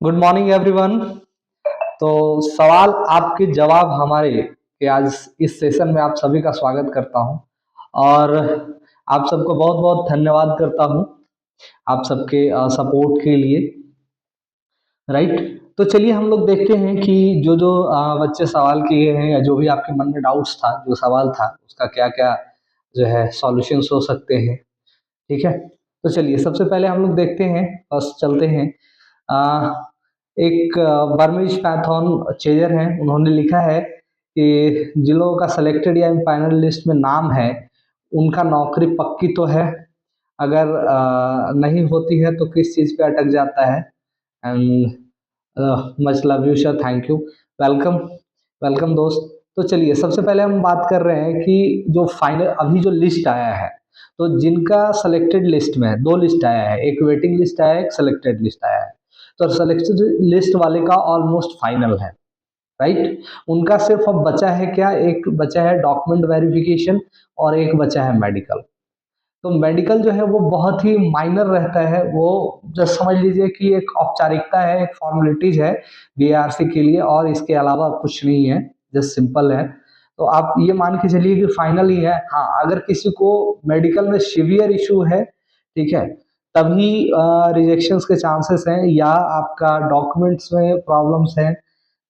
Good morning everyone. तो सवाल आपके जवाब हमारे के आज इस सेशन में आप सभी का स्वागत करता हूं और आप सबको बहुत बहुत धन्यवाद करता हूं आप सबके सपोर्ट के लिए। राइट। तो चलिए हम लोग देखते हैं कि जो जो बच्चे सवाल किए हैं या जो भी आपके मन में डाउट्स था, जो सवाल था उसका क्या क्या जो है सॉल्यूशंस हो सकते हैं। ठीक है। तो चलिए सबसे पहले हम लोग देखते हैं, बस चलते हैं। आ, एक बर्मिश पैथॉन चेजर हैं, उन्होंने लिखा है कि जिन लोगों का सिलेक्टेड या फाइनल लिस्ट में नाम है उनका नौकरी पक्की तो है, अगर नहीं होती है तो किस चीज़ पे अटक जाता है। And much love you sir, thank you, welcome. Welcome दोस्त। तो चलिए सबसे पहले हम बात कर रहे हैं कि जो फाइनल अभी जो लिस्ट आया है, तो जिनका सिलेक्टेड लिस्ट में है, दो लिस्ट आया है, एक वेटिंग लिस्ट आया है, एक सिलेक्टेड लिस्ट आया है। तो सिलेक्टेड लिस्ट वाले का ऑलमोस्ट फाइनल है। राइट। उनका सिर्फ अब बचा है क्या, एक बचा है डॉक्यूमेंट वेरिफिकेशन और एक बचा है मेडिकल। तो मेडिकल जो है वो बहुत ही माइनर रहता है, वो जस्ट समझ लीजिए कि एक औपचारिकता है, एक फॉर्मेलिटीज है बीआरसी के लिए, और इसके अलावा कुछ नहीं है, जस्ट सिंपल है। तो आप ये मान के चलिए कि फाइनल ही है। हाँ, अगर किसी को मेडिकल में सीवियर इशू है, ठीक है, तभी रिजेक्शंस के चांसेस हैं, या आपका डॉक्यूमेंट्स में प्रॉब्लम्स हैं,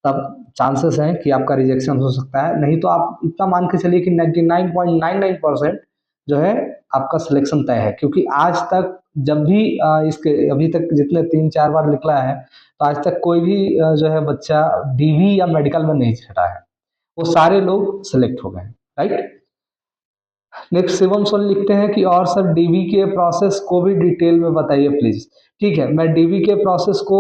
तब चांसेस हैं कि आपका रिजेक्शन हो सकता है। नहीं तो आप इतना मान के चलिए कि 99.99% जो है आपका सिलेक्शन तय है, क्योंकि आज तक जब भी इसके अभी तक जितने 3-4 बार निकला है, तो आज तक कोई भी जो है बच्चा डीवी या मेडिकल में नहीं छटा है, वो सारे लोग सिलेक्ट हो गए हैं। राइट। नेक्स्ट शिवम सोन लिखते हैं कि और सर डीवी के प्रोसेस को भी डिटेल में बताइए प्लीज। ठीक है, मैं डीवी के प्रोसेस को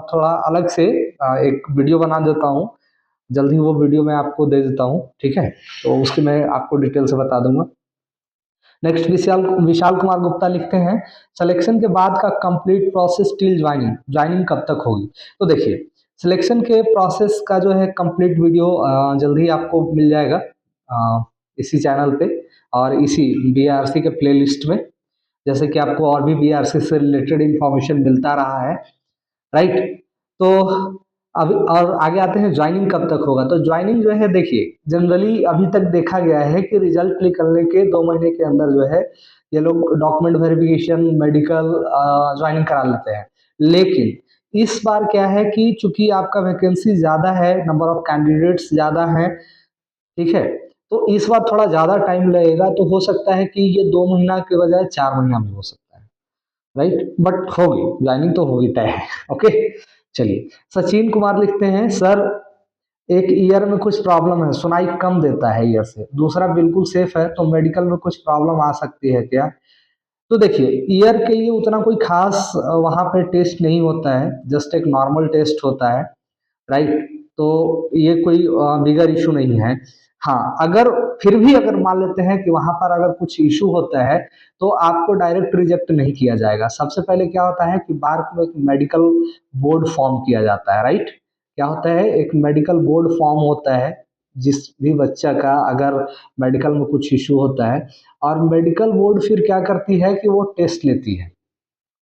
थोड़ा अलग से एक वीडियो बना देता हूँ, जल्दी वो वीडियो मैं आपको दे देता हूँ। ठीक है, तो उसकी मैं आपको डिटेल से बता दूंगा। नेक्स्ट विशाल विशाल कुमार गुप्ता लिखते हैं सिलेक्शन के बाद का complete process till joining, joining कब तक होगी। तो देखिए सिलेक्शन के प्रोसेस का जो है कंप्लीट वीडियो जल्दी आपको मिल जाएगा इसी चैनल पे और इसी बीआरसी के प्लेलिस्ट में, जैसे कि आपको और भी बीआरसी से रिलेटेड इंफॉर्मेशन मिलता रहा है। राइट। तो अब और आगे आते हैं ज्वाइनिंग कब तक होगा। तो ज्वाइनिंग जो है देखिए जनरली अभी तक देखा गया है कि रिजल्ट निकलने के 2 महीने के अंदर जो है ये लोग डॉक्यूमेंट वेरिफिकेशन, मेडिकल ज्वाइनिंग करा लेते हैं। लेकिन इस बार क्या है कि चूंकि आपका वैकेंसी ज़्यादा है, नंबर ऑफ कैंडिडेट्स ज़्यादा हैं, ठीक है, तो इस बार थोड़ा ज़्यादा टाइम लगेगा। तो हो सकता है कि ये 2 महीना के बजाय 4 महीना में हो सकता है। राइट, बट होगी ज्वाइनिंग तो होगी, तय है। ओके। चलिए सचिन कुमार लिखते हैं सर एक ईयर में कुछ प्रॉब्लम है, सुनाई कम देता है ईयर से, दूसरा बिल्कुल सेफ है, तो मेडिकल में कुछ प्रॉब्लम आ सकती है क्या। तो देखिए ईयर के लिए उतना कोई खास वहां पे टेस्ट नहीं होता है, जस्ट एक नॉर्मल टेस्ट होता है। राइट। तो ये कोई बिगर इशू नहीं है। हाँ, अगर फिर भी अगर मान लेते हैं कि वहां पर अगर कुछ इशू होता है, तो आपको डायरेक्ट रिजेक्ट नहीं किया जाएगा। सबसे पहले क्या होता है कि बार में एक मेडिकल बोर्ड फॉर्म किया जाता है। राइट। क्या होता है, एक मेडिकल बोर्ड फॉर्म होता है, जिस भी बच्चा का अगर मेडिकल में कुछ इशू होता है, और मेडिकल बोर्ड फिर क्या करती है कि वो टेस्ट लेती है,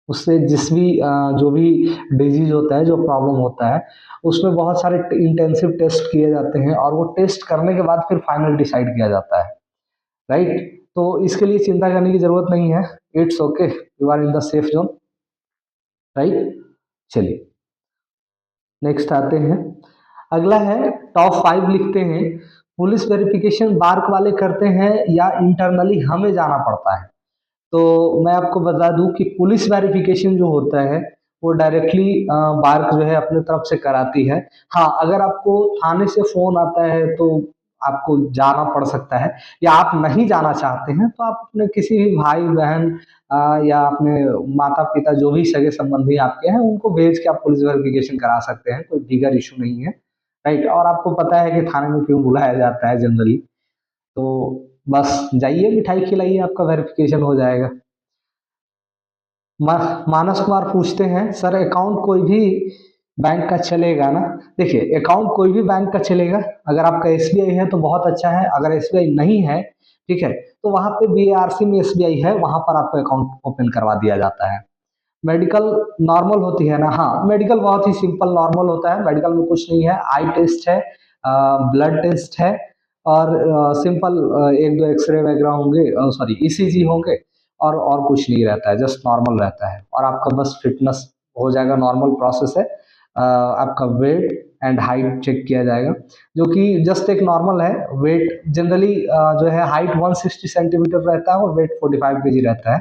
उससे जिस भी जो भी डिजीज होता है, जो प्रॉब्लम होता है, उसमें बहुत सारे इंटेंसिव टेस्ट किए जाते हैं, और वो टेस्ट करने के बाद फिर फाइनल डिसाइड किया जाता है। राइट। तो इसके लिए चिंता करने की जरूरत नहीं है, it's okay, you are in the safe zone. Right. चलिए नेक्स्ट आते हैं। अगला है टॉप 5 लिखते हैं पुलिस वेरिफिकेशन बार्क वाले करते हैं या इंटरनली हमें जाना पड़ता है। तो मैं आपको बता दूं कि पुलिस वेरिफिकेशन जो होता है वो डायरेक्टली बार्क जो है अपने तरफ से कराती है। हाँ, अगर आपको थाने से फोन आता है तो आपको जाना पड़ सकता है, या आप नहीं जाना चाहते हैं तो आप अपने किसी भी भाई बहन या अपने माता पिता जो भी सगे संबंधी आपके हैं उनको भेज के आप पुलिस वेरिफिकेशन करा सकते हैं, कोई बिगर इशू नहीं है। राइट। और आपको पता है कि थाने में क्यों बुलाया जाता है जनरली, तो बस जाइए मिठाई खिलाइए, आपका वेरिफिकेशन हो जाएगा। मानस कुमार पूछते हैं सर अकाउंट कोई भी बैंक का चलेगा ना। देखिए अकाउंट कोई भी बैंक का चलेगा, अगर आपका एसबीआई है तो बहुत अच्छा है, अगर एसबीआई नहीं है, ठीक है, तो वहां पे बीआरसी में एसबीआई है, वहां पर आपको अकाउंट ओपन करवा दिया जाता है। मेडिकल नॉर्मल होती है ना, हाँ मेडिकल बहुत ही सिंपल नॉर्मल होता है, मेडिकल में कुछ नहीं है, आई टेस्ट है, ब्लड टेस्ट है, और सिंपल एक दो एक्सरे वगैरह होंगे, सॉरी ईसीजी होंगे, और कुछ नहीं रहता है, जस्ट नॉर्मल रहता है, और आपका बस फिटनेस हो जाएगा, नॉर्मल प्रोसेस है। आपका वेट एंड हाइट चेक किया जाएगा, जो कि जस्ट एक नॉर्मल है। वेट जनरली जो है हाइट 160 सेंटीमीटर रहता है और वेट 45 केजी रहता है,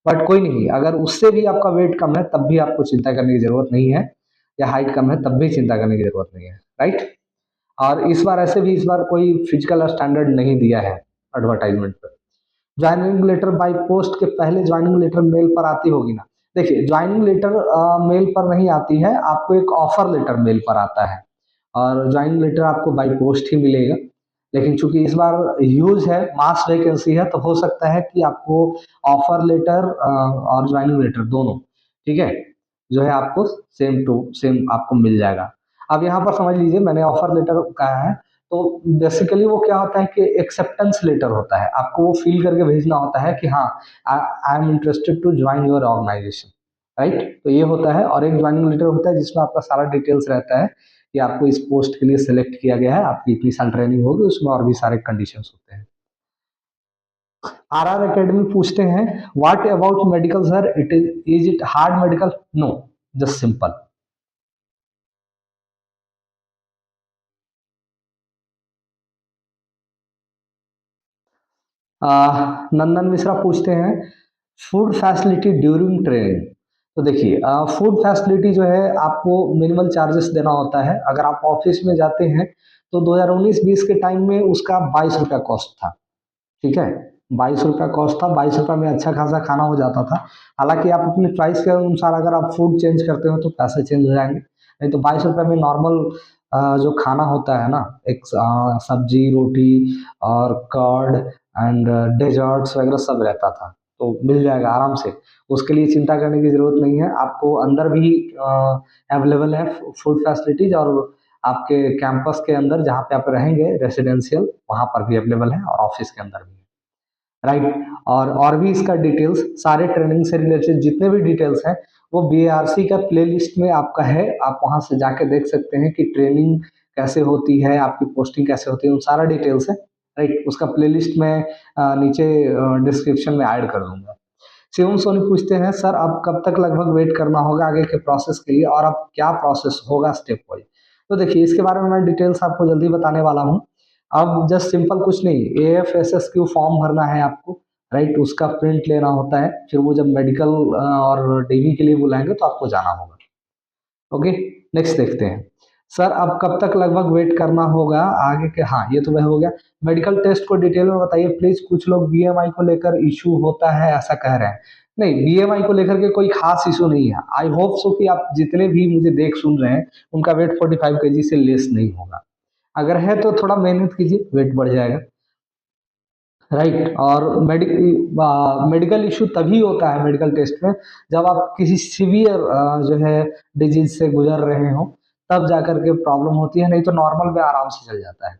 बट कोई नहीं, अगर उससे भी आपका वेट कम है तब भी आपको चिंता करने की जरूरत नहीं है, या हाइट कम है तब भी चिंता करने की जरूरत नहीं है, राइट। और इस बार ऐसे भी इस बार कोई फिजिकल स्टैंडर्ड नहीं दिया है एडवर्टाइजमेंट पर। ज्वाइनिंग लेटर बाय पोस्ट के पहले ज्वाइनिंग लेटर मेल पर आती होगी ना। देखिए ज्वाइनिंग लेटर मेल पर नहीं आती है, आपको एक ऑफर लेटर मेल पर आता है, और ज्वाइनिंग लेटर आपको बाय पोस्ट ही मिलेगा। लेकिन चूंकि इस बार ह्यूज है, मास वैकेंसी है, तो हो सकता है कि आपको ऑफर लेटर और ज्वाइनिंग लेटर दोनों, ठीक है, जो है आपको सेम टू सेम आपको मिल जाएगा। अब यहाँ पर समझ लीजिए, मैंने ऑफर लेटर कहा है, तो बेसिकली वो क्या होता है कि एक्सेप्टेंस लेटर होता है, आपको वो फिल करके भेजना होता है कि हाँ I am interested to join your organisation, right. तो ये होता है, और एक ज्वाइनिंग लेटर होता है जिसमें आपका सारा डिटेल्स रहता है कि आपको इस पोस्ट के लिए सिलेक्ट किया गया है, आपकी इतनी साल ट्रेनिंग होगी, उसमें और भी सारे कंडीशंस होते हैं। आरआर एकेडमी पूछते हैं, what about medical sir, is it hard medical? No, just simple. Nandan Mishra पूछते हैं, फूड फैसिलिटी ड्यूरिंग ट्रेनिंग। तो देखिए फूड फैसिलिटी जो है आपको मिनिमल चार्जेस देना होता है, अगर आप ऑफिस में जाते हैं तो 2019-20 के टाइम में उसका 22 रुपया कॉस्ट था, ठीक है। 22 रुपया कॉस्ट था, 22 रुपया में अच्छा खासा खाना हो जाता था। हालांकि आप अपनी चॉइस के अनुसार अगर आप फूड चेंज करते हो तो पैसे चेंज हो जाएंगे, नहीं तो 22 रुपये में नॉर्मल जो खाना होता है ना, एक सब्जी रोटी और कर्ड एंड डेजर्ट्स वगैरह सब रहता था, तो मिल जाएगा आराम से। उसके लिए चिंता करने की जरूरत नहीं है, आपको अंदर भी अवेलेबल है फूड फैसिलिटीज, और आपके कैंपस के अंदर जहाँ पे आप रहेंगे रेसिडेंशियल, वहाँ पर भी अवेलेबल है, और ऑफिस के अंदर भी, राइट। और भी इसका डिटेल्स, सारे ट्रेनिंग से रिलेटेड जितने भी डिटेल्स हैं वो बीएआरसी का प्लेलिस्ट में आपका है, आप वहां से जाके देख सकते हैं कि ट्रेनिंग कैसे होती है, आपकी पोस्टिंग कैसे होती है, वो सारा डिटेल्स है, राइट। उसका प्लेलिस्ट मैं नीचे डिस्क्रिप्शन में ऐड कर दूंगा। शिवम सोनी पूछते हैं, सर अब कब तक लगभग वेट करना होगा आगे के प्रोसेस के लिए, और अब क्या प्रोसेस होगा स्टेप वाइज? तो देखिए इसके बारे में मैं डिटेल्स आपको जल्दी बताने वाला हूँ। अब जस्ट सिंपल कुछ नहीं, AFSSQ फॉर्म भरना है आपको, राइट, उसका प्रिंट लेना होता है, फिर वो जब मेडिकल और डीवी के लिए बुलाएंगे तो आपको जाना होगा। ओके, नेक्स्ट देखते हैं। सर अब कब तक लगभग वेट करना होगा आगे के, हाँ ये तो वह हो गया। मेडिकल टेस्ट को डिटेल में बताइए प्लीज, कुछ लोग बीएमआई को लेकर इशू होता है ऐसा कह रहे हैं। नहीं, बीएमआई को लेकर के कोई खास इशू नहीं है, आई होप सो कि आप जितने भी मुझे देख सुन रहे हैं उनका वेट 45 केजी से लेस नहीं होगा, अगर है तो थोड़ा मेहनत कीजिए, वेट बढ़ जाएगा, राइट। और मेडिकल इशू तभी होता है मेडिकल टेस्ट में, जब आप किसी सीवियर जो है डिजीज से गुजर रहे हो, तब जाकर के प्रॉब्लम होती है, नहीं तो नॉर्मल में आराम से चल जाता है।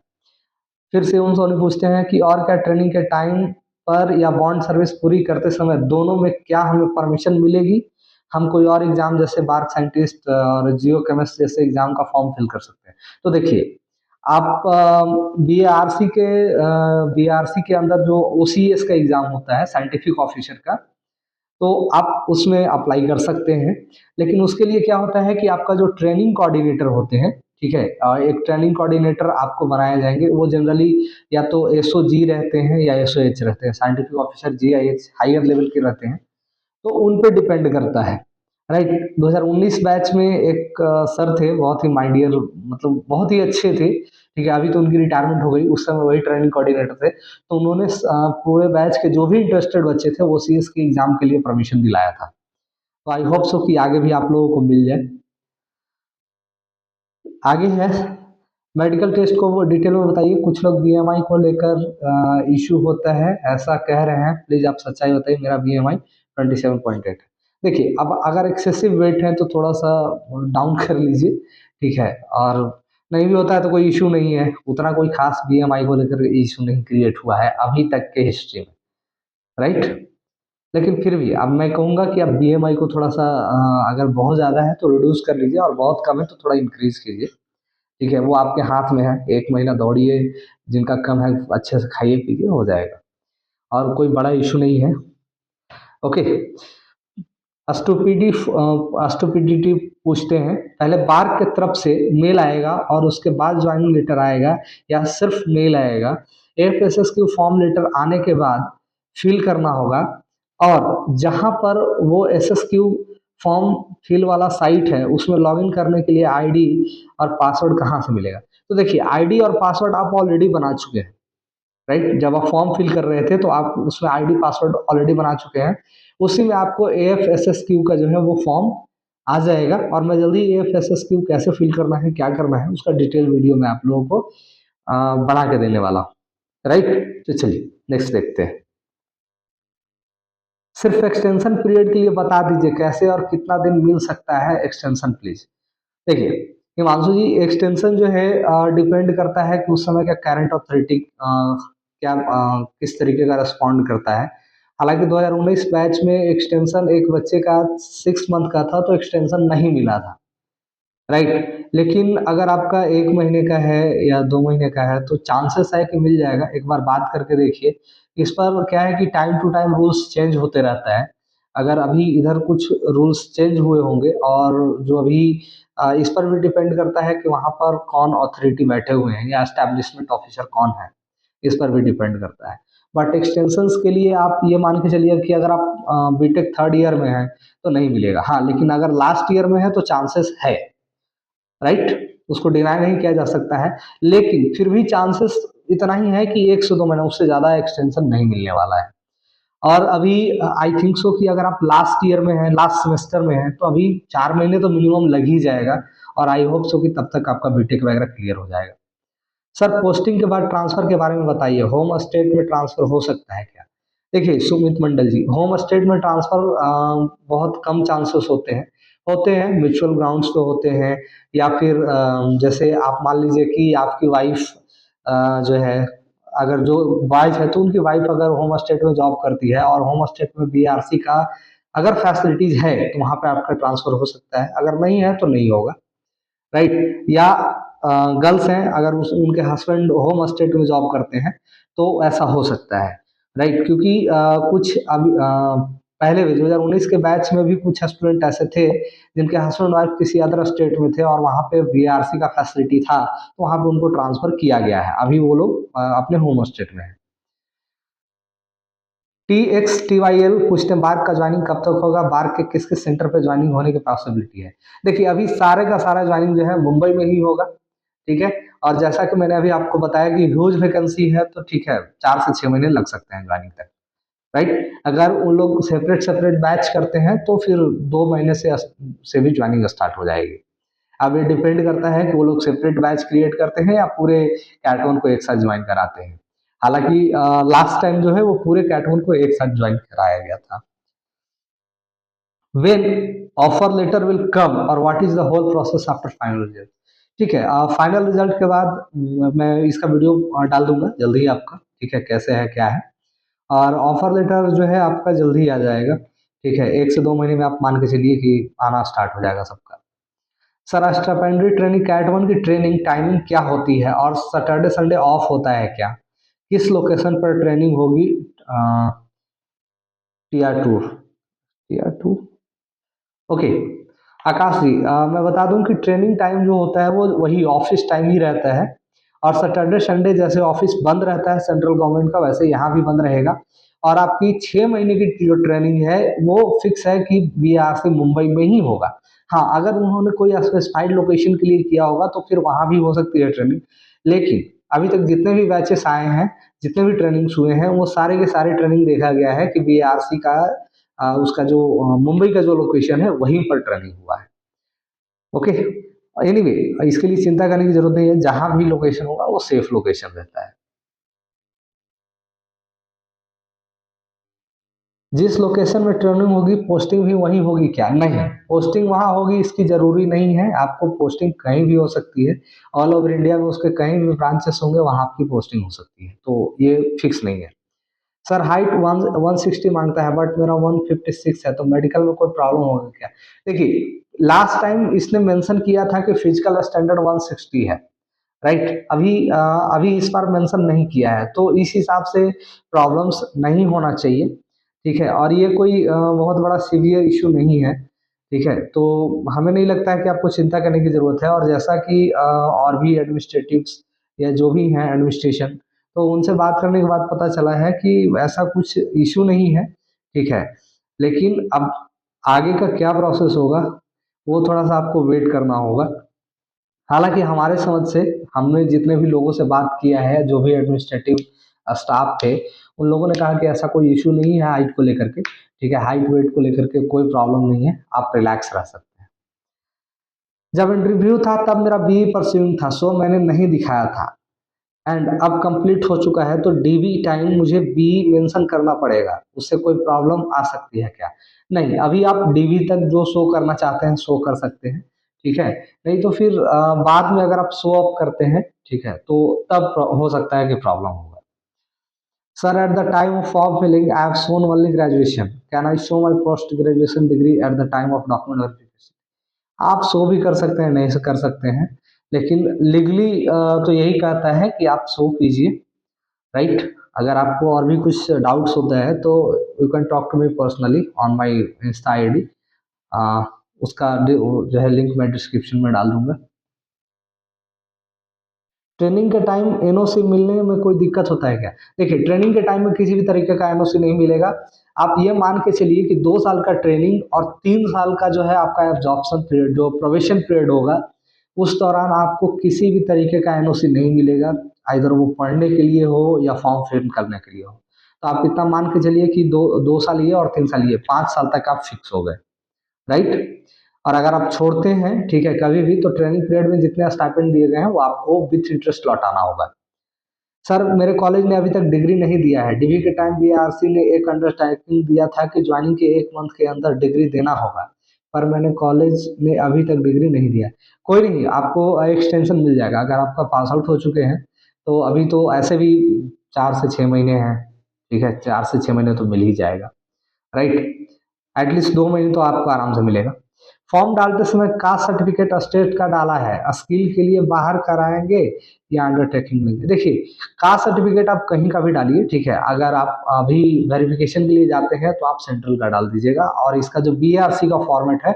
फिर से उन सोनी पूछते हैं कि और क्या ट्रेनिंग के टाइम पर या बॉन्ड सर्विस पूरी करते समय दोनों में क्या हमें परमिशन मिलेगी, हम कोई और एग्जाम जैसे बार्क साइंटिस्ट और जियो केमिस्ट जैसे एग्जाम का फॉर्म फिल कर सकते हैं? तो देखिए आप बी आर सी के अंदर जो OCS का एग्जाम होता है साइंटिफिक ऑफिसर का, तो आप उसमें अप्लाई कर सकते हैं। लेकिन उसके लिए क्या होता है कि आपका जो ट्रेनिंग कोऑर्डिनेटर होते हैं, ठीक है, एक ट्रेनिंग कोऑर्डिनेटर आपको बनाए जाएंगे, वो जनरली या तो SOG रहते हैं या SOH रहते हैं, scientific officer GIH higher level के रहते हैं, तो उन पे डिपेंड करता है, राइट। 2019 बैच में एक सर थे, बहुत ही माइंडियर, मतलब बहुत ही अच्छे थे, ठीक है, अभी तो उनकी रिटायरमेंट हो गई, उस समय वही ट्रेनिंग कोऑर्डिनेटर थे, तो उन्होंने पूरे बैच के जो भी इंटरेस्टेड बच्चे थे वो CS के एग्जाम के लिए परमिशन दिलाया था। तो आई होप सो कि आगे भी आप लोगों को मिल जाए। आगे है, मेडिकल टेस्ट को वो डिटेल में बताइए, कुछ लोग बीएमआई को लेकर इशू होता है ऐसा कह रहे हैं, प्लीज आप सच्चाई बताइए, मेरा BMI 27.8 है। देखिए अब अगर एक्सेसिव वेट है तो थोड़ा सा डाउन कर लीजिए, ठीक है, और नहीं भी होता है तो कोई इशू नहीं है, उतना कोई खास BMI को लेकर इशू नहीं क्रिएट हुआ है अभी तक के हिस्ट्री में, राइट। लेकिन फिर भी अब मैं कहूँगा कि आप बीएमआई को थोड़ा सा अगर बहुत ज़्यादा है तो रिड्यूस कर लीजिए, और बहुत कम है तो थोड़ा इंक्रीज कीजिए। ठीक है, वो आपके हाथ में है। 1 महीना दौड़िए, जिनका कम है अच्छे से खाइए पीजिए, हो जाएगा, और कोई बड़ा इशू नहीं है। ओके। अस्टोपीडिटी पूछते हैं, पहले बार के तरफ से मेल आएगा और उसके बाद ज्वाइनिंग लेटर आएगा, या सिर्फ मेल आएगा? एफएसएसक्यू फॉर्म लेटर आने के बाद फिल करना होगा, और जहां पर वो एसएसक्यू फॉर्म फिल वाला साइट है उसमें लॉगिन करने के लिए आईडी और पासवर्ड कहाँ से मिलेगा? तो देखिए, आईडी और पासवर्ड आप ऑलरेडी बना चुके हैं, राइट? जब आप फॉर्म फिल कर रहे थे तो आप उसमें आईडी पासवर्ड ऑलरेडी बना चुके हैं। उसी में आपको एएफएसएसक्यू का जो है वो फॉर्म आ जाएगा, और मैं जल्दी एएफएसएसक्यू कैसे फिल करना है, क्या करना है, उसका डिटेल वीडियो मैं आप लोगों को बना के देने वाला हूँ, राइट? तो चलिए नेक्स्ट देखते हैं। सिर्फ एक्सटेंशन पीरियड के लिए बता दीजिए कैसे और कितना दिन मिल सकता है एक्सटेंशन, प्लीज। देखिए हिमांशु जी, एक्सटेंशन जो है डिपेंड करता है कि उस समय का करंट ऑथोरिटी क्या किस तरीके का रिस्पॉन्ड करता है। हालांकि 2019 बैच में एक्सटेंशन एक बच्चे का 6 मंथ का था तो एक्सटेंशन नहीं मिला था, राइट? लेकिन अगर आपका 1 महीने का है या 2 महीने का है तो चांसेस है कि मिल जाएगा। एक बार बात करके देखिए। इस पर क्या है कि time to time rules change होते रहता है। अगर अभी इधर कुछ रूल्स चेंज हुए होंगे, और जो अभी इस पर भी डिपेंड करता है कि वहाँ पर कौन अथॉरिटी बैठे हुए हैं या एस्टेब्लिशमेंट ऑफिसर कौन है, इस पर भी डिपेंड करता है। बट एक्सटेंशंस के लिए आप ये मान के चलिए कि अगर आप बीटेक थर्ड ईयर में हैं तो नहीं मिलेगा। हाँ, लेकिन अगर लास्ट ईयर में है तो चांसेस है, राइट? उसको डिनाई नहीं किया जा सकता है, लेकिन फिर भी चांसेस इतना ही है कि 1 से 2 महीना, उससे ज़्यादा एक्सटेंशन नहीं मिलने वाला है। और अभी आई थिंक सो कि अगर आप लास्ट ईयर में हैं, लास्ट सेमेस्टर में हैं, तो अभी 4 महीने तो मिनिमम लग ही जाएगा, और आई होप सो कि तब तक आपका बीटेक वगैरह क्लियर हो जाएगा। सर, पोस्टिंग के बाद ट्रांसफर के बारे में बताइए, होम स्टेट में ट्रांसफर हो सकता है क्या? देखिए सुमित मंडल जी, होम स्टेट में ट्रांसफर बहुत कम चांसेस होते हैं म्यूचुअल ग्राउंड्स पे होते हैं, या फिर जैसे आप मान लीजिए कि आपकी वाइफ जो है, अगर जो वाइफ है तो उनकी वाइफ अगर होम स्टेट में जॉब करती है और होम स्टेट में बीआरसी का अगर फैसिलिटीज है तो वहां पे आपका ट्रांसफर हो सकता है, अगर नहीं है तो नहीं होगा, राइट? या गर्ल्स हैं, अगर उनके हस्बैंड होम स्टेट में जॉब करते हैं तो ऐसा हो सकता है, राइट? क्योंकि कुछ अभी पहले भी 2019 के बैच में भी कुछ स्टूडेंट ऐसे थे जिनके हस्बैंड वाइफ किसी अदर स्टेट में थे और वहाँ पे बीआरसी का फैसिलिटी था, तो वहाँ पे उनको ट्रांसफर किया गया है। अभी वो लोग अपने होम स्टेट में है। TXTYL पूछते हैं, बार का ज्वाइनिंग कब तक होगा, बार के किस किस सेंटर पे ज्वाइनिंग होने की पॉसिबिलिटी है? देखिए अभी सारे का सारा ज्वाइनिंग जो है मुंबई में ही होगा, ठीक है? और जैसा कि मैंने अभी आपको बताया कि ह्यूज वैकेंसी है, तो ठीक है, 4 से 6 महीने लग सकते हैं ज्वाइनिंग तक, राइट? अगर उन लोग सेपरेट सेपरेट बैच करते हैं तो फिर 2 महीने से भी ज्वाइनिंग स्टार्ट हो जाएगी। अब ये डिपेंड करता है कि वो लोग सेपरेट बैच क्रिएट करते हैं या पूरे कैटवन को एक साथ ज्वाइन कराते हैं। हालांकि लास्ट टाइम जो है वो पूरे कैटवन को एक साथ ज्वाइन कराया गया था। When offer letter will come और what is the whole process after final result? ठीक है, फाइनल रिजल्ट के बाद मैं इसका वीडियो डाल दूंगा जल्दी ही आपका, ठीक है, कैसे है क्या है। और ऑफर लेटर जो है आपका जल्दी आ जाएगा, ठीक है, 1 से 2 महीने में आप मान के चलिए कि आना स्टार्ट हो जाएगा सबका। Sir, stipendiary training cat one की ट्रेनिंग टाइमिंग क्या होती है और सैटरडे संडे ऑफ होता है क्या? किस लोकेशन पर ट्रेनिंग होगी? TR 2, TR 2, okay. Akash ji, मैं बता दूं कि ट्रेनिंग टाइम जो होता है वो वही ऑफिस टाइम ही रहता है, और सैटरडे संडे जैसे ऑफिस बंद रहता है सेंट्रल गवर्नमेंट का, वैसे यहाँ भी बंद रहेगा। और आपकी 6 महीने की जो ट्रेनिंग है वो फिक्स है कि बीआरसी मुंबई में ही होगा। हाँ, अगर उन्होंने कोई स्पेसिफाइड लोकेशन के लिए किया होगा तो फिर वहां भी हो सकती है ट्रेनिंग, लेकिन अभी तक जितने भी बैचेस आए हैं, जितने भी ट्रेनिंग्स हुए हैं, वो सारे के सारे ट्रेनिंग देखा गया है कि बीआरसी का उसका जो मुंबई का जो लोकेशन है वहीं पर ट्रेनिंग हुआ है। ओके, एनीवे, इसके लिए चिंता करने की जरूरत नहीं है, जहां भी लोकेशन होगा वो सेफ लोकेशन रहता है। जिस लोकेशन में ट्रेनिंग होगी पोस्टिंग भी वहीं होगी क्या? नहीं, पोस्टिंग वहां होगी इसकी जरूरी नहीं है, आपको पोस्टिंग कहीं भी हो सकती है। ऑल ओवर इंडिया में उसके कहीं भी ब्रांचेस होंगे, वहां आपकी पोस्टिंग हो सकती है, तो ये फिक्स नहीं है। सर हाइट 160 मांगता है बट मेरा 156 है, तो मेडिकल में कोई प्रॉब्लम होगा क्या? देखिए लास्ट टाइम इसने मेंशन किया था कि फिजिकल स्टैंडर्ड 160 है, राइट? अभी इस बार मेंशन नहीं किया है, तो इस हिसाब से प्रॉब्लम्स नहीं होना चाहिए, ठीक है? और ये कोई बहुत बड़ा सीवियर इशू नहीं है, ठीक है? तो हमें नहीं लगता है कि आपको चिंता करने की ज़रूरत है। और जैसा कि और भी एडमिनिस्ट्रेटिव्स या जो भी हैं एडमिनिस्ट्रेशन, तो उनसे बात करने के बाद पता चला है कि ऐसा कुछ इशू नहीं है, ठीक है? लेकिन अब आगे का क्या प्रोसेस होगा, वो थोड़ा-सा आपको वेट करना होगा। हालाँकि हमारे समझ से हमने जितने भी लोगों से बात किया है, जो भी एडमिनिस्ट्रेटिव स्टाफ थे, उन लोगों ने कहा कि ऐसा कोई इश्यू नहीं है हाइट को लेकर के, ठीक है? हाइट वेट को लेकर के कोई प्रॉब्लम नहीं है, आप रिलैक्स रह सकते हैं। जब इंटरव्यू था तब मेरा बीई परस्यूइंग था, सो मैंने नहीं दिखाया था। एंड अब कंप्लीट हो चुका है, तो डीवी टाइम मुझे बीई मेंशन करना पड़ेगा, उससे कोई प्रॉब्लम आ सकती है क्या? नहीं, अभी आप डीवी तक जो शो करना चाहते हैं शो कर सकते हैं, ठीक है? नहीं तो फिर बाद में अगर आप शो ऑफ करते हैं, ठीक है, तो तब हो सकता है कि प्रॉब्लम होगा। Sir at the time of form filling I have shown only graduation, can I show my post graduation degree at the time of document verification? आप शो भी कर सकते हैं, नहीं से कर सकते हैं, लेकिन लीगली तो यही कहता है कि आप शो कीजिए, राइट? अगर आपको और भी कुछ डाउट्स होता है तो you can talk to me personally on my insta ID. उसका जो है लिंक मैं डिस्क्रिप्शन में डाल दूंगा। ट्रेनिंग के टाइम एनओसी मिलने में कोई दिक्कत होता है क्या? देखिए ट्रेनिंग के टाइम में किसी भी तरीके का एनओसी नहीं मिलेगा। आप ये मान के चलिए कि 2 साल का ट्रेनिंग और 3 साल का जो है आपका एब्जॉर्प्शन पीरियड, जो प्रोबेशन पीरियड होगा, उस दौरान आपको किसी भी तरीके का एनओसी नहीं मिलेगा, आइदर वो पढ़ने के लिए हो या फॉर्म फिल करने के लिए हो। तो आप इतना मान के चलिए कि दो 2 साल ये और 3 साल ये, 5 साल तक आप फिक्स हो गए, राइट? और अगर आप छोड़ते हैं, ठीक है, कभी भी, तो ट्रेनिंग पीरियड में जितने स्टाइपेंड दिए गए हैं वो आपको विथ इंटरेस्ट लौटाना होगा। सर मेरे कॉलेज ने अभी तक डिग्री नहीं दिया है, डिग्री के टाइम बीआरसी ने एक अंडरटेकिंग दिया था कि ज्वाइनिंग के 1 मंथ के अंदर डिग्री देना होगा, पर मैंने कॉलेज ने अभी तक डिग्री नहीं दिया। कोई नहीं, आपको एक्सटेंशन मिल जाएगा। अगर आपका पास आउट हो चुके हैं तो अभी तो ऐसे भी 4 से 6 महीने हैं, ठीक है? 4 से 6 महीने तो मिल ही जाएगा, राइट? एटलीस्ट 2 महीने तो आपको आराम से मिलेगा। फॉर्म डालते समय कास्ट सर्टिफिकेट स्टेट का डाला है, स्किल के लिए बाहर कराएंगे या अंडरटेकिंग में? देखिए कास्ट सर्टिफिकेट आप कहीं का भी डालिए, ठीक है? अगर आप अभी वेरिफिकेशन के लिए जाते हैं तो आप सेंट्रल का डाल दीजिएगा, और इसका जो बीआरसी का फॉर्मेट है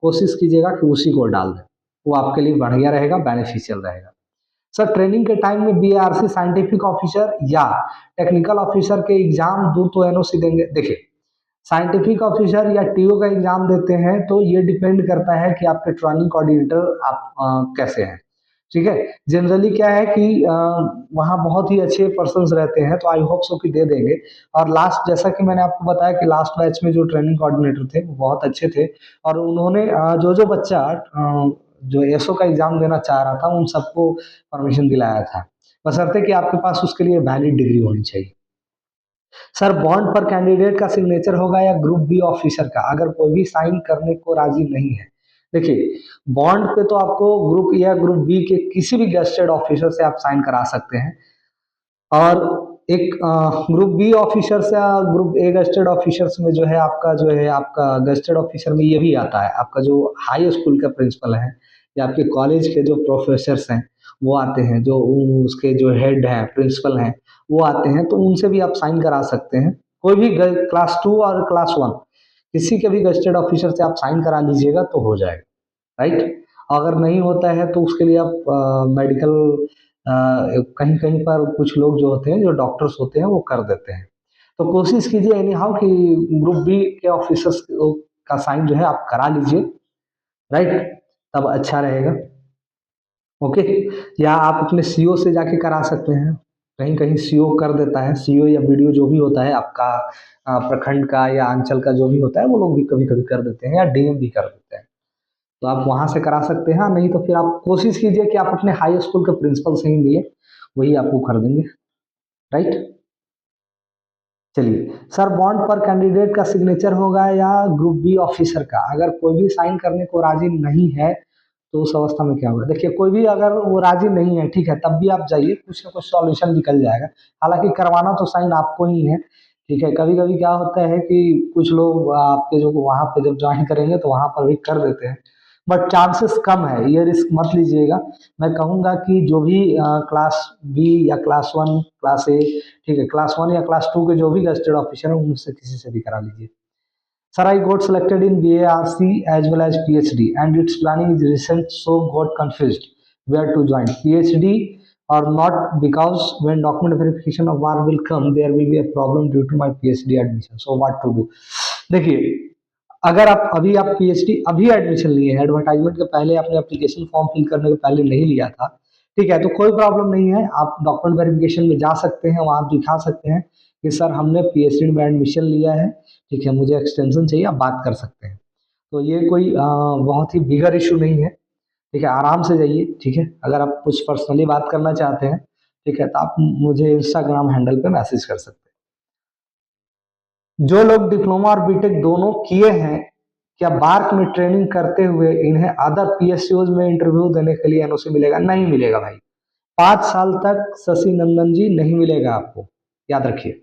कोशिश कीजिएगा कि उसी को डाल दें, वो आपके लिए बढ़िया रहेगा, बेनिफिशियल रहेगा। सर ट्रेनिंग के टाइम में बीआरसी साइंटिफिक ऑफिसर या टेक्निकल ऑफिसर के एग्जाम दूं तो एनओसी देंगे? देखिए साइंटिफिक ऑफिसर या टीओ का एग्जाम देते हैं तो ये डिपेंड करता है कि आपके ट्रेनिंग कोऑर्डिनेटर आप कैसे हैं, ठीक है? जनरली क्या है कि वहाँ बहुत ही अच्छे पर्सन्स रहते हैं, तो आई होप सो कि दे देंगे। और लास्ट जैसा कि मैंने आपको बताया कि लास्ट बैच में जो ट्रेनिंग कोऑर्डिनेटर थे वो बहुत अच्छे थे, और उन्होंने जो बच्चा जो एसओ का एग्जाम देना चाह रहा था उन सबको परमिशन दिलाया था, बशर्ते कि आपके पास उसके लिए वैलिड डिग्री होनी चाहिए। सर बॉन्ड पर कैंडिडेट का सिग्नेचर होगा या ग्रुप बी ऑफिसर का, अगर कोई भी साइन करने को राजी नहीं है? देखिए बॉन्ड पे तो आपको ग्रुप ए या ग्रुप बी के किसी भी गस्टेड ऑफिसर से आप साइन करा सकते हैं, और एक ग्रुप बी ऑफिसर्स या ग्रुप ए गस्टेड ऑफिसर्स में जो है आपका गस्टेड ऑफिसर में ये भी आता है, आपका जो हाई स्कूल का प्रिंसिपल है या आपके कॉलेज के जो प्रोफेसर्स हैं वो आते हैं, जो उसके जो हेड हैं प्रिंसिपल हैं वो आते हैं, तो उनसे भी आप साइन करा सकते हैं। कोई भी क्लास 2 और क्लास 1 किसी के भी गस्टेड ऑफिसर से आप साइन करा लीजिएगा तो हो जाएगा, राइट? अगर नहीं होता है तो उसके लिए आप मेडिकल कहीं कहीं पर कुछ लोग जो होते हैं, जो डॉक्टर्स होते हैं, वो कर देते हैं। तो कोशिश कीजिए एनी हाउ कि ग्रुप बी के ऑफिसर्स का साइन जो है आप करा लीजिए, राइट? तब अच्छा रहेगा, ओके? या आप अपने सीओ से जाके करा सकते हैं, कहीं कहीं सीओ कर देता है, सीओ या बीडीओ जो भी होता है आपका प्रखंड का या अंचल का जो भी होता है, वो लोग भी कभी कभी कर देते हैं, या डीएम भी कर देते हैं। तो आप वहाँ से करा सकते हैं, नहीं तो फिर आप कोशिश कीजिए कि आप अपने हाई स्कूल के प्रिंसिपल से ही मिले, वही आपको कर देंगे, राइट? चलिए सर बॉन्ड पर कैंडिडेट का सिग्नेचर होगा या ग्रुप बी ऑफिसर का, अगर कोई भी साइन करने को राजी नहीं है तो उस अवस्था में क्या होगा? देखिए कोई भी अगर वो राजी नहीं है, ठीक है, तब भी आप जाइए, कुछ ना कुछ सॉल्यूशन निकल जाएगा। हालांकि करवाना तो साइन आपको ही है, ठीक है। कभी कभी क्या होता है कि कुछ लोग आपके जो वहाँ पे जब ज्वाइन करेंगे तो वहाँ पर भी कर देते हैं, बट चांसेस कम है, ये रिस्क मत लीजिएगा। मैं कहूँगा कि जो भी क्लास बी या क्लास वन, क्लास ए, ठीक है, क्लास वन या क्लास टू के जो भी गस्टेड ऑफिसर हैं उनसे किसी से भी करा लीजिए। Sir, I got selected in BARC as well as PhD, and its planning is recent, so got confused where to join PhD or not, because when document verification of bar will come, there will be a problem due to my PhD admission. So what to do? देखिए, अगर आप PhD अभी admission लिए हैं, advertisement के पहले आपने application form fill करने के पहले नहीं लिया था, ठीक है, तो कोई प्रॉब्लम नहीं है। आप डॉक्यूमेंट वेरिफिकेशन में जा सकते हैं, वहाँ आप दिखा सकते हैं कि सर हमने पीएचडी में एडमिशन लिया है, ठीक है, मुझे एक्सटेंशन चाहिए, आप बात कर सकते हैं। तो ये कोई बहुत ही बिगर इशू नहीं है, ठीक है, आराम से जाइए, ठीक है। अगर आप कुछ पर्सनली बात करना चाहते हैं, ठीक है, तो आप मुझे इंस्टाग्राम हैंडल पे मैसेज कर सकते हैं। जो लोग डिप्लोमा और बीटेक दोनों किए हैं, क्या बार्क में ट्रेनिंग करते हुए इन्हें अदर पीएसयूज में इंटरव्यू देने के लिए एनओसी मिलेगा? नहीं मिलेगा भाई। 5 साल तक शशि नंदन जी नहीं मिलेगा आपको, याद रखिए।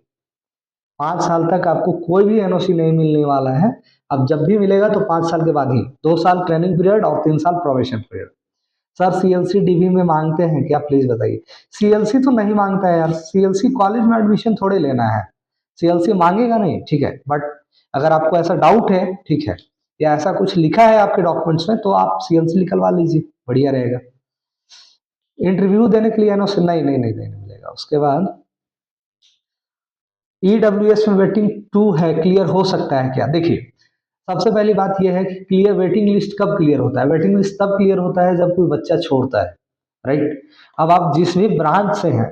5 साल तक आपको कोई भी एनओसी नहीं मिलने वाला है। अब जब भी मिलेगा तो 5 साल के बाद ही, 2 साल ट्रेनिंग पीरियड और 3 साल probation period. Sir CLC DV में मांगते हैं क्या, प्लीज बताइए। सीएलसी तो नहीं मांगता है यार, सीएलसी कॉलेज में एडमिशन थोड़े लेना है, सीएलसी मांगेगा नहीं, ठीक है। बट अगर आपको ऐसा डाउट है, ठीक है, या ऐसा कुछ लिखा है आपके डॉक्यूमेंट्स में, तो आप सीएलसी निकलवा लीजिए, बढ़िया रहेगा। इंटरव्यू देने के लिए एनओसी नहीं मिलेगा। उसके बाद ईडब्ल्यूएस में वेटिंग 2 है, क्लियर हो सकता है क्या? देखिए, सबसे पहली बात यह है कि क्लियर वेटिंग लिस्ट कब क्लियर होता है? वेटिंग लिस्ट तब क्लियर होता है जब कोई बच्चा छोड़ता है, राइट। अब आप जिस भी ब्रांच से हैं,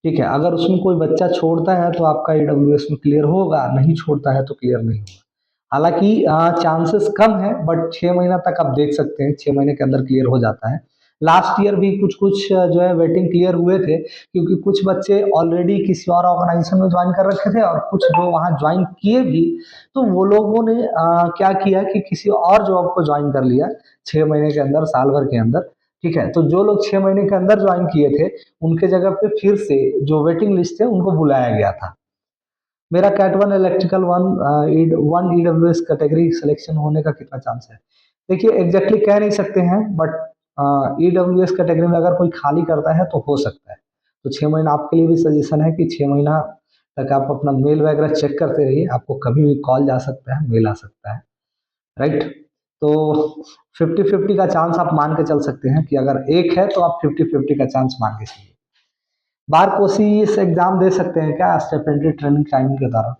ठीक है, अगर उसमें कोई बच्चा छोड़ता है तो आपका ईडब्ल्यूएस में क्लियर होगा, नहीं छोड़ता है तो क्लियर नहीं होगा। हालांकि चांसेस कम है, बट 6 महीना तक आप देख सकते हैं, 6 महीने के अंदर क्लियर हो जाता है। लास्ट ईयर भी कुछ कुछ जो है वेटिंग क्लियर हुए थे, क्योंकि कुछ बच्चे ऑलरेडी किसी और ऑर्गेनाइजेशन में ज्वाइन कर रखे थे, और कुछ जो वहाँ ज्वाइन किए भी, तो वो लोगों ने क्या किया कि किसी और जॉब को ज्वाइन कर लिया 6 महीने के अंदर, साल भर के अंदर, ठीक है। तो जो लोग 6 महीने के अंदर ज्वाइन किए थे, उनके जगह पे फिर से जो वेटिंग लिस्ट है उनको बुलाया गया था। मेरा cat one electrical one EWS category selection होने का कितना चांस है? देखिए, एग्जैक्टली कह नहीं सकते हैं, बट ईडब्ल्यूएस कैटेगरी में अगर कोई खाली करता है तो हो सकता है। तो 6 महीना आपके लिए भी सजेशन है कि 6 महीना तक आप अपना मेल वगैरह चेक करते रहिए, आपको कभी भी कॉल जा सकता है, मेल आ सकता है, राइट। तो 50-50 का चांस आप मान के चल सकते हैं कि अगर एक है तो आप 50-50 का चांस मान के चलिए। बार कोशिश एग्जाम दे सकते हैं क्या स्टेपेंट्री ट्रेनिंग टाइमिंग के दौरान?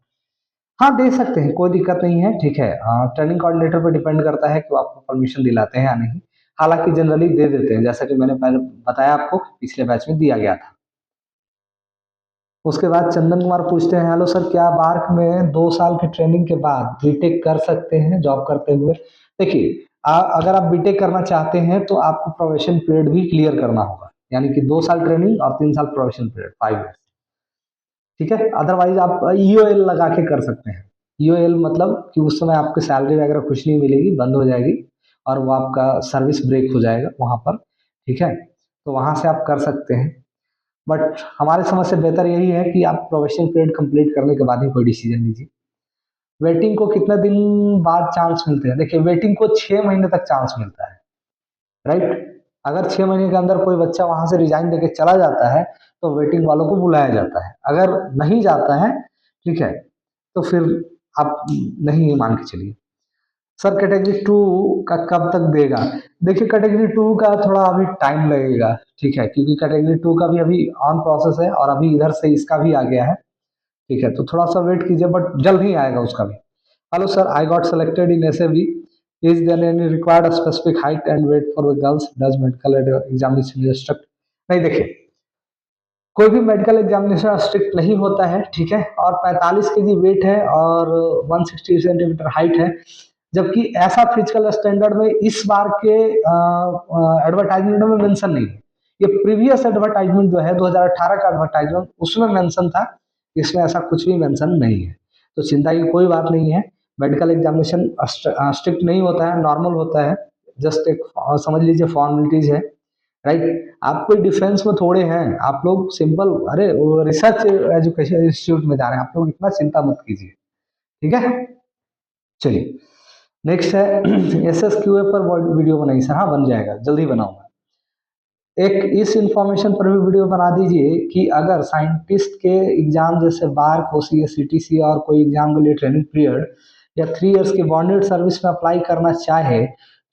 हाँ, दे सकते हैं, कोई दिक्कत नहीं है, ठीक है। ट्रेनिंग कोऑर्डिनेटर पर डिपेंड करता है कि वो आपको परमिशन दिलाते हैं या नहीं। हालांकि जनरली दे देते हैं, जैसा कि मैंने पहले बताया आपको, पिछले बैच में दिया गया था। उसके बाद चंदन कुमार पूछते हैं, हेलो सर, क्या बार्क में 2 साल की ट्रेनिंग के बाद बीटेक कर सकते हैं जॉब करते हुए? देखिए, अगर आप बीटेक करना चाहते हैं तो आपको प्रोबेशन पीरियड भी क्लियर करना होगा, यानी कि 2 साल ट्रेनिंग और 3 साल प्रोबेशन पीरियड, 5 ईयर, ठीक है। अदरवाइज आप ईओएल लगा के कर सकते हैं। ईओएल मतलब कि उस समय आपकी सैलरी वगैरह कुछ नहीं मिलेगी, बंद हो जाएगी, और वो आपका सर्विस ब्रेक हो जाएगा वहाँ पर, ठीक है। तो वहाँ से आप कर सकते हैं, बट हमारे समझ से बेहतर यही है कि आप प्रोबेशन पीरियड कंप्लीट करने के बाद ही कोई डिसीजन लीजिए। वेटिंग को कितने दिन बाद चांस मिलते हैं? देखिए, वेटिंग को 6 महीने तक चांस मिलता है, राइट। अगर 6 महीने के अंदर कोई बच्चा वहां से रिजाइन देके चला जाता है तो वेटिंग वालों को बुलाया जाता है। अगर नहीं जाता है, ठीक है, तो फिर आप नहीं मान के चलिए। सर कैटेगरी 2 का कब तक देगा? देखिए, कैटेगरी 2 का थोड़ा अभी टाइम लगेगा, ठीक है, क्योंकि कैटेगरी 2 का भी अभी ऑन प्रोसेस है, और अभी इधर से इसका भी आ गया है, ठीक है। तो थोड़ा सा वेट कीजिए, बट जल्द ही आएगा उसका भी। Hello sir, I got selected in SAB, is there any required specific height and weight for the girls, does medical examination strict? नहीं, देखिए, कोई भी मेडिकल एग्जामिनेशन स्ट्रिक्ट नहीं होता है, ठीक है, और 45 केजी वेट है और 160 सेंटीमीटर हाइट है। जबकि ऐसा फिजिकल स्टैंडर्ड में इस बार के एडवर्टाइजमेंट में मेंशन नहीं है। ये प्रीवियस एडवर्टाइजमेंट जो है 2018 का एडवर्टाइजमेंट, उसमें मेंशन था, इसमें ऐसा कुछ भी मेंशन नहीं है। तो चिंता की कोई बात नहीं है। मेडिकल एग्जामिनेशन स्ट्रिक्ट नहीं होता है, नॉर्मल होता है, जस्ट एक समझ लीजिए फॉर्मेलिटीज है। राइट। आप कोई डिफेंस में थोड़े हैं, आप लोग सिंपल अरे रिसर्च एजुकेशन इंस्टीट्यूट में जा रहे हैं, आप लोग इतना चिंता मत कीजिए, ठीक है। चलिए नेक्स्ट है एस एस क्यू ए पर वीडियो बनाइए सर। हाँ बन जाएगा, जल्दी बनाऊंगा। एक इस इंफॉर्मेशन पर भी वीडियो बना दीजिए कि अगर साइंटिस्ट के एग्जाम जैसे बार कोसी सीटीसी और कोई एग्जाम के लिए ट्रेनिंग पीरियड या 3 इयर्स की बॉन्डेड सर्विस में अप्लाई करना चाहे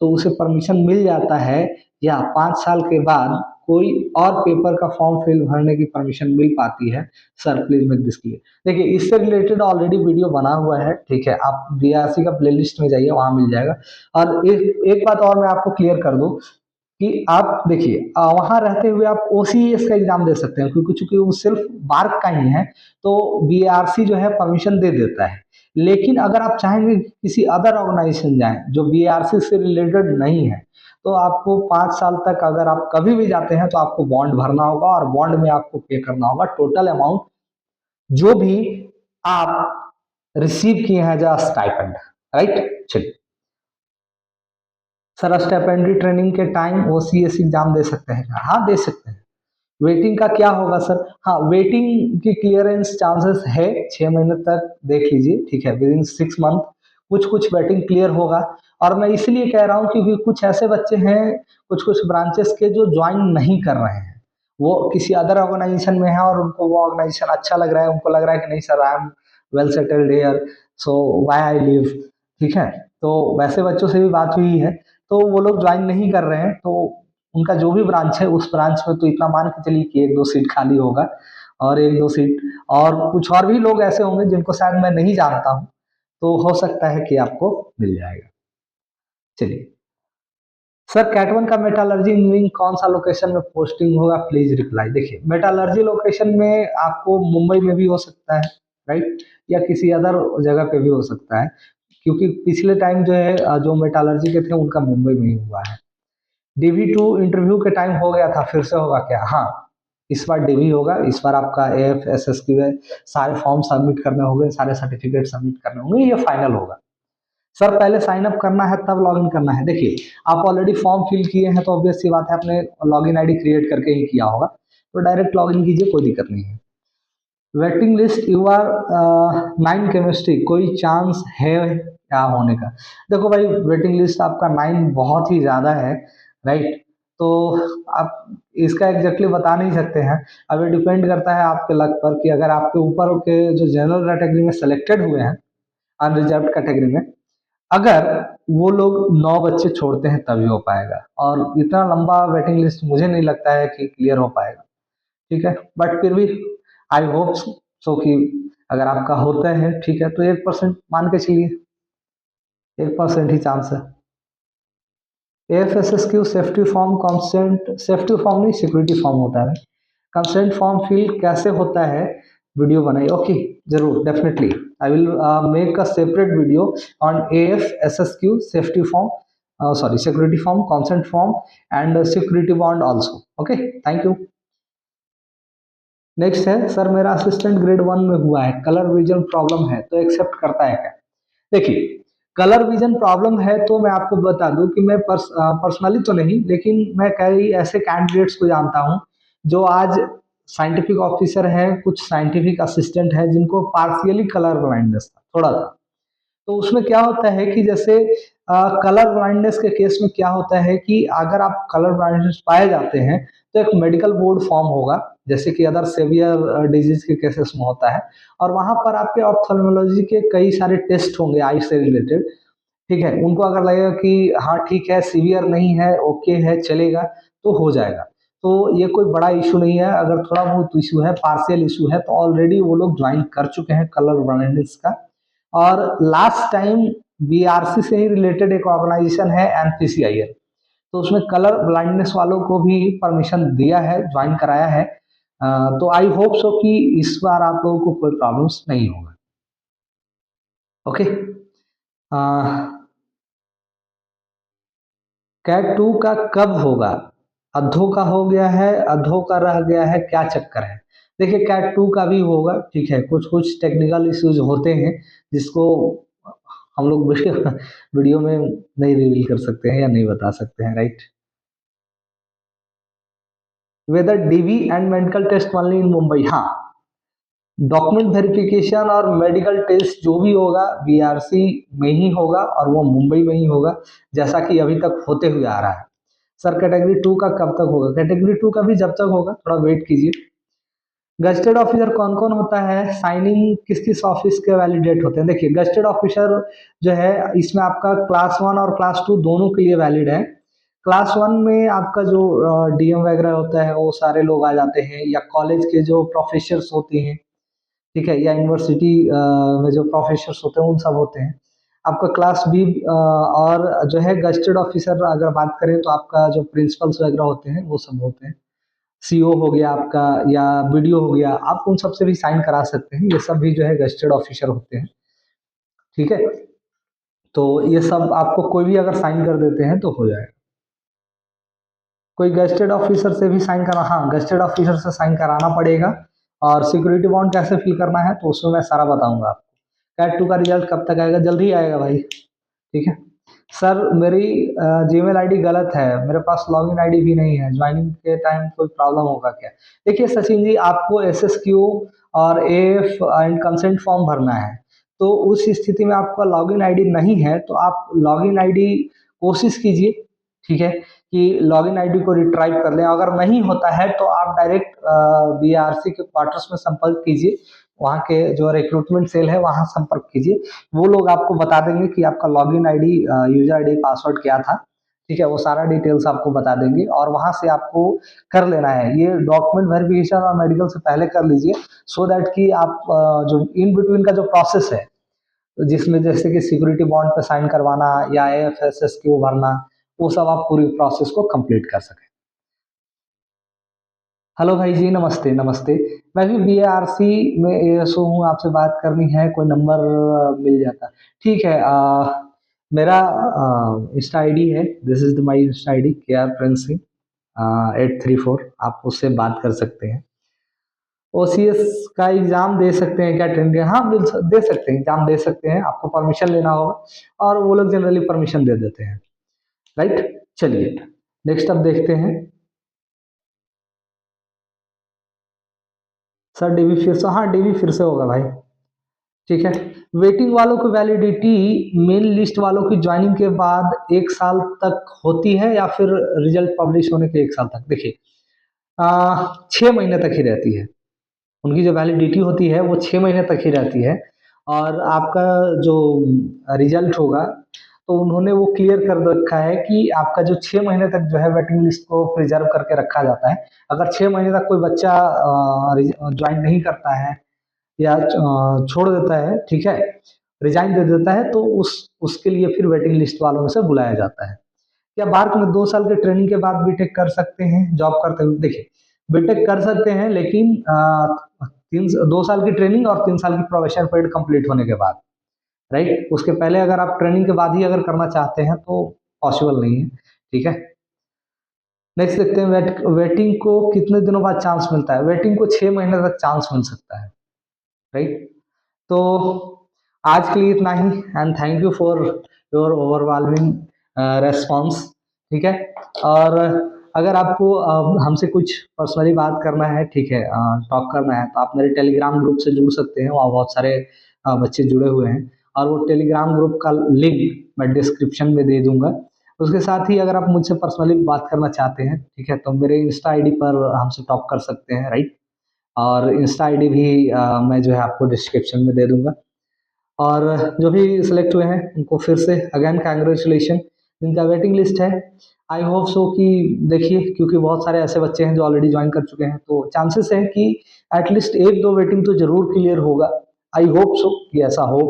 तो उसे परमिशन मिल जाता है, या 5 साल के बाद कोई और पेपर का फॉर्म फिल भरने की परमिशन मिल पाती है। Sir please make this clear. देखिए इससे रिलेटेड ऑलरेडी वीडियो बना हुआ है, ठीक है, आप बीआरसी का प्लेलिस्ट में जाइए, वहां मिल जाएगा। और एक बात और मैं आपको क्लियर कर दूं कि आप देखिए वहां रहते हुए आप ओसीएस का एग्जाम दे सकते हैं, क्योंकि चूंकि वो सिर्फ बार्क का ही है, तो बीआरसी जो है परमिशन दे देता है। लेकिन अगर आप चाहेंगे कि किसी अदर ऑर्गेनाइजेशन जाएं जो बीआरसी से रिलेटेड नहीं है, तो आपको 5 साल तक अगर आप कभी भी जाते हैं तो आपको बॉन्ड भरना होगा, और बॉन्ड में आपको पे करना होगा टोटल अमाउंट जो भी आप रिसीव किए हैं एज स्टाइपेंड, राइट। चलिए सर स्टाइपेंड्री ट्रेनिंग के टाइम ओसीएस एग्जाम दे सकते हैं क्या? हाँ दे सकते हैं। वेटिंग का क्या होगा सर? हाँ वेटिंग की क्लियरेंस चांसेस है 6 महीने तक, देख लीजिए, ठीक है, विद इन 6 मंथ कुछ कुछ वेटिंग क्लियर होगा। और मैं इसलिए कह रहा हूँ क्योंकि कुछ ऐसे बच्चे हैं कुछ कुछ ब्रांचेस के जो ज्वाइन नहीं कर रहे हैं, वो किसी अदर ऑर्गेनाइजेशन में है और उनको वो ऑर्गेनाइजेशन अच्छा लग रहा है, उनको लग रहा है कि नहीं sir I am well settled here, so why I live, ठीक है। तो वैसे बच्चों से भी बात हुई है, तो वो लोग ज्वाइन नहीं कर रहे हैं, तो उनका जो भी ब्रांच है उस ब्रांच में तो इतना मान के चलिए कि 1-2 सीट खाली होगा, और 1-2 सीट और कुछ और भी लोग ऐसे होंगे जिनको शायद मैं नहीं जानता हूँ, तो हो सकता है कि आपको मिल जाएगा। चलिए सर कैट 1 का मेटालर्जी इंजीनियरिंग कौन सा लोकेशन में पोस्टिंग होगा, प्लीज रिप्लाई। देखिए मेटालर्जी लोकेशन में आपको मुंबई में भी हो सकता है, राइट, या किसी अदर जगह पे भी हो सकता है, क्योंकि पिछले टाइम जो है जो मेटालर्जी के थे उनका मुंबई में ही हुआ है। DV2 इंटरव्यू के टाइम हो गया था, फिर से होगा क्या? हाँ इस बार DV होगा, इस बार आपका AF SSQ है, सारे फॉर्म सबमिट करने होंगे, सारे सर्टिफिकेट सबमिट करने होंगे, ये फाइनल होगा। सर पहले साइन अप करना है तब लॉगिन करना है। देखिए आप ऑलरेडी फॉर्म फिल किए हैं तो ऑब्वियस सी बात है आपने लॉगिन आईडी क्रिएट करके ही किया होगा, तो डायरेक्ट लॉगिन कीजिए, कोई दिक्कत नहीं है। Waiting list you are 9 chemistry, कोई चांस है क्या होने का? देखो भाई वेटिंग लिस्ट आपका 9 बहुत ही ज़्यादा है, राइट, तो आप इसका एग्जैक्टली बता नहीं सकते हैं। अब ये डिपेंड करता है आपके लक पर कि अगर आपके ऊपर के जो जनरल कैटेगरी में सेलेक्टेड हुए हैं, अनरिजर्व कैटेगरी में, अगर वो लोग 9 बच्चे छोड़ते हैं तभी हो पाएगा, और इतना लंबा वेटिंग लिस्ट मुझे नहीं लगता है कि क्लियर हो पाएगा, ठीक है। बट फिर भी आई होप सो कि अगर आपका होता है ठीक है, तो 1% मान के चलिए, 1% ही चांस है। AFSSQ safety form consent, safety form नहीं सिक्योरिटी फॉर्म होता है, कंसेंट फॉर्म फिल कैसे होता है, वीडियो बनाइए। ओके जरूर definitely I will make a separate video on AFSSQ safety form, sorry security form, consent form and security bond also. Okay thank you. Next है sir मेरा assistant grade 1 में हुआ है, कलर विजन प्रॉब्लम है तो accept करता है क्या? देखिए कलर विजन प्रॉब्लम है तो मैं आपको बता दूं कि मैं पर्सनली तो नहीं, लेकिन मैं कई ऐसे कैंडिडेट्स को जानता हूं जो आज साइंटिफिक ऑफिसर हैं, कुछ साइंटिफिक असिस्टेंट हैं जिनको पार्शियली कलर ब्लाइंडनेस था थोड़ा सा। तो उसमें क्या होता है कि जैसे कलर ब्लाइंडनेस के केस में क्या होता है कि अगर आप कलर ब्लाइंडनेस पाए जाते हैं तो एक मेडिकल बोर्ड फॉर्म होगा, जैसे कि अदर सेवियर डिजीज के केसेस में होता है, और वहां पर आपके ऑप्थेल्मोलॉजी के कई सारे टेस्ट होंगे आई से रिलेटेड, ठीक है। उनको अगर लगेगा कि हाँ ठीक है सीवियर नहीं है, ओके है, चलेगा, तो हो जाएगा। तो ये कोई बड़ा इशू नहीं है, अगर थोड़ा बहुत इशू है, पार्शियल इशू है, तो ऑलरेडी वो लोग ज्वाइन कर चुके हैं कलर ब्लाइंडनेस का। और लास्ट टाइम बीआरसी से ही रिलेटेड एक ऑर्गेनाइजेशन है एनपीसीआईएल, तो उसमें कलर ब्लाइंडनेस वालों को भी परमिशन दिया है, ज्वाइन कराया है। तो आई होप सो कि इस बार आप लोगों को कोई प्रॉब्लम्स नहीं होगा। ओके कैट 2 का कब होगा? अद्धों का हो गया है, अद्धों का रह गया है, क्या चक्कर है? देखिए कैट 2 का भी होगा, ठीक है, कुछ कुछ टेक्निकल इश्यूज होते हैं जिसको हम लोग वीडियो वीडियो में नहीं रिवील कर सकते हैं या नहीं बता सकते हैं, right. Whether DV and medical test only in Mumbai. हाँ, डॉक्यूमेंट वेरिफिकेशन और मेडिकल टेस्ट जो भी होगा बीआरसी में ही होगा और वो मुंबई में ही होगा, जैसा कि अभी तक होते हुए आ रहा है। सर कैटेगरी 2 का कब तक होगा? कैटेगरी 2 का भी जब तक होगा, थोड़ा वेट कीजिए। गस्टेड ऑफिसर कौन कौन होता है? साइनिंग किस किस ऑफिस के वैलिडेट होते हैं? देखिए, गस्टेड ऑफिसर जो है इसमें आपका क्लास 1 और क्लास 2 दोनों के लिए वैलिड है। क्लास 1 में आपका जो डीएम वगैरह होता है वो सारे लोग आ जाते हैं, या कॉलेज के जो प्रोफेसर्स होते हैं, ठीक है, या यूनिवर्सिटी में जो प्रोफेसर्स होते हैं उन सब होते हैं। आपका क्लास बी और जो है गस्टेड ऑफिसर अगर बात करें तो आपका जो प्रिंसिपल्स वगैरह होते हैं वो सब होते हैं। सीओ हो गया आपका, या बीडीओ हो गया, आप उन सब से भी साइन करा सकते हैं। ये सब भी जो है गस्टेड ऑफिसर होते हैं, ठीक है। तो ये सब आपको कोई भी अगर साइन कर देते हैं तो हो जाएगा। कोई गस्टेड ऑफिसर से भी साइन करा, हाँ, गस्टेड ऑफिसर से साइन कराना पड़ेगा। और सिक्योरिटी बॉन्ड कैसे फिल करना है तो उसमें मैं सारा बताऊंगा आपको। कैट 2 का रिजल्ट कब तक आएगा? जल्दी ही आएगा भाई, ठीक है। सर मेरी जीमेल आईडी गलत है, मेरे पास लॉगिन आईडी भी नहीं है, ज्वाइनिंग के टाइम कोई प्रॉब्लम होगा क्या? देखिए सचिन जी, आपको एसएसक्यू और एएफ एंड कंसेंट फॉर्म भरना है, तो उस स्थिति में आपका लॉगिन आईडी नहीं है तो आप लॉगिन आईडी कोशिश कीजिए, ठीक है, कि लॉगिन आईडी को रिट्राइव कर लें। अगर नहीं होता है तो आप डायरेक्ट बीआरसी के क्वार्टर्स में संपर्क कीजिए, वहाँ के जो रिक्रूटमेंट सेल है वहाँ संपर्क कीजिए। वो लोग आपको बता देंगे कि आपका login ID, user ID, password क्या था, ठीक है, वो सारा डिटेल्स आपको बता देंगे और वहां से आपको कर लेना है। ये डॉक्यूमेंट वेरिफिकेशन और मेडिकल से पहले कर लीजिए, सो दैट कि आप जो इन बिटवीन का जो प्रोसेस है, जिसमें जैसे कि सिक्योरिटी बॉन्ड पे साइन करवाना या एएफएसएस क्यू भरना, वो सब आप पूरी प्रोसेस को कंप्लीट कर सकें। हेलो भाई जी, नमस्ते नमस्ते। मैं भी बीआरसी में एएसओ हूँ, आपसे बात करनी है, कोई नंबर मिल जाता? ठीक है, मेरा इंस्टा आईडी है, this is my Insta ID KR Prince Singh 834, आप उससे बात कर सकते हैं। ओसीएस का एग्जाम दे सकते हैं क्या ट्रेंड? हाँ, दे सकते हैं, एग्जाम दे सकते हैं, आपको परमिशन लेना होगा और वो लोग जनरली परमिशन दे देते हैं, राइट। चलिए नेक्स्ट अब देखते हैं। सर डीवी फिर से, हाँ डीवी फिर से होगा भाई, ठीक है। वेटिंग वालों की वैलिडिटी मेन लिस्ट वालों की ज्वाइनिंग के बाद 1 साल तक होती है या फिर रिजल्ट पब्लिश होने के 1 साल तक? देखिए 6 महीने तक ही रहती है, उनकी जो वैलिडिटी होती है वो 6 महीने तक ही रहती है। और आपका जो रिजल्ट होगा तो उन्होंने वो क्लियर कर रखा है कि आपका जो 6 महीने तक जो है वेटिंग लिस्ट को प्रिजर्व करके रखा जाता है। अगर 6 महीने तक कोई बच्चा ज्वाइन नहीं करता है या छोड़ देता है, ठीक है, रिजाइन दे देता है, तो उसके लिए फिर वेटिंग लिस्ट वालों में से बुलाया जाता है। क्या बार्क में 2 साल के ट्रेनिंग के बाद बीटेक कर सकते हैं जॉब करते हुए? देखिए, बीटेक कर सकते हैं लेकिन 2 साल की ट्रेनिंग और 3 साल की प्रोबेशन पीरियड कंप्लीट होने के बाद, राइट। उसके पहले अगर आप ट्रेनिंग के बाद ही अगर करना चाहते हैं तो पॉसिबल नहीं है, ठीक है। नेक्स्ट देखते हैं, वेटिंग को कितने दिनों बाद चांस मिलता है? वेटिंग को 6 महीने तक चांस मिल सकता है, राइट। तो आज के लिए इतना ही, and thank you for your overwhelming response, ठीक है। और अगर आपको हमसे कुछ पर्सनली बात करना है, ठीक है, टॉक करना है, तो आप मेरे टेलीग्राम ग्रुप से जुड़ सकते हैं, वहाँ बहुत सारे बच्चे जुड़े हुए हैं और वो टेलीग्राम ग्रुप का लिंक मैं डिस्क्रिप्शन में दे दूंगा। उसके साथ ही अगर आप मुझसे पर्सनली बात करना चाहते हैं, ठीक है, तो मेरे इंस्टा आईडी पर हमसे टॉक कर सकते हैं, राइट। और इंस्टा आईडी भी मैं जो है आपको डिस्क्रिप्शन में दे दूंगा। और जो भी सिलेक्ट हुए हैं उनको फिर से अगेन कांग्रेचुलेशन, जिनका वेटिंग लिस्ट है। आई होप सो कि देखिए, क्योंकि बहुत सारे ऐसे बच्चे हैं जो ऑलरेडी ज्वाइन कर चुके हैं, तो चांसेस है कि एटलीस्ट 1-2 वेटिंग तो जरूर क्लियर होगा। आई होप सो कि ऐसा हो,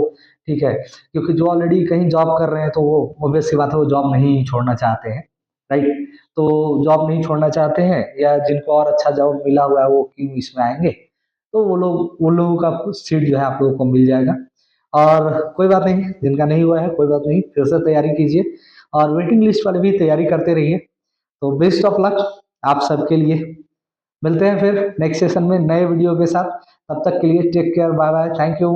ठीक है, क्योंकि जो ऑलरेडी कहीं जॉब कर रहे हैं तो वो ऑब्वियस सी बात है, वो जॉब नहीं छोड़ना चाहते हैं, राइट। तो जॉब नहीं छोड़ना चाहते हैं या जिनको और अच्छा जॉब मिला हुआ है वो क्यों इसमें आएंगे, तो वो लोगों का सीट जो है आप लोगों को मिल जाएगा। और कोई बात नहीं, जिनका नहीं हुआ है कोई बात नहीं, फिर से तैयारी कीजिए और वेटिंग लिस्ट वाले भी तैयारी करते रहिए। तो बेस्ट ऑफ लक आप सबके लिए। मिलते हैं फिर नेक्स्ट सेशन में नए वीडियो के साथ, तब तक के लिए take care, bye bye, thank you.